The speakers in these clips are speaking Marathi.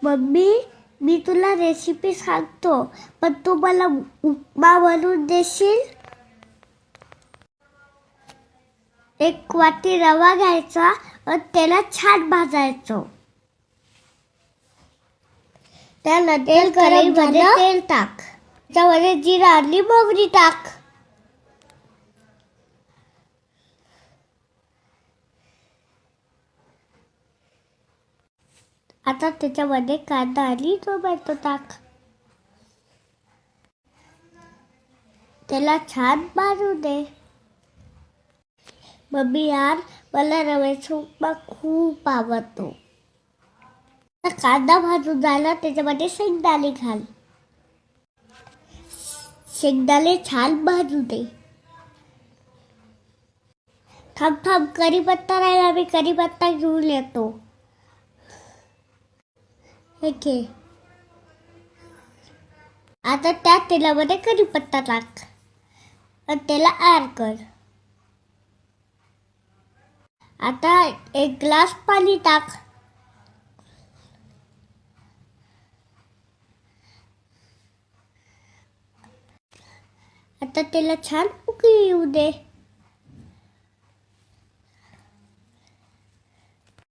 मम्मी, मी तुला रेसिपी सांगतो, पण तू मला उपमा बनवून देशील? एक वाटी रवा घ्यायचा आणि त्याला छान भाजायचं. त्यानंतर कढईमध्ये तेल टाक. त्यामध्ये जिरा आणि मोहरी टाक. आता त्याच्यामध्ये कांदा आणि टोमॅटो टाक. त्याला छान भाजू दे. मम्मी यार, मला रव्याचा उपमा खूप आवडतो. कांदा भाजून झाला, त्याच्यामध्ये शेंगदाणे घाल. शेंगदाणे छान भाजू दे. थांब, कढीपत्ता राहिला, मी कढीपत्ता घेऊन येतो. हे घे. आता त्या तेलामध्ये कढीपत्ता टाक आणि त्याला ॲड कर. आता एक ग्लास पाणी टाक. आता त्याला छान उकळी येऊ दे.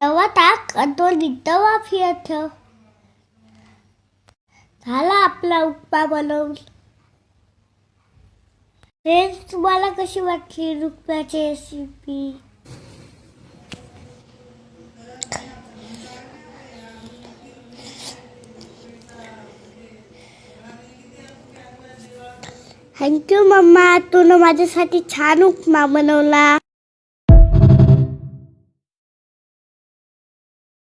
रवा टाक आणि 2 मिनिटं वाफवत ठेव. झाला आपला उपमा बनवून. फ्रेंड्स, तुम्हाला कशी वाटली उपम्याची रेसिपी? थँक्यू मम्मा, तू माझ्यासाठी छान उपमा बनवला.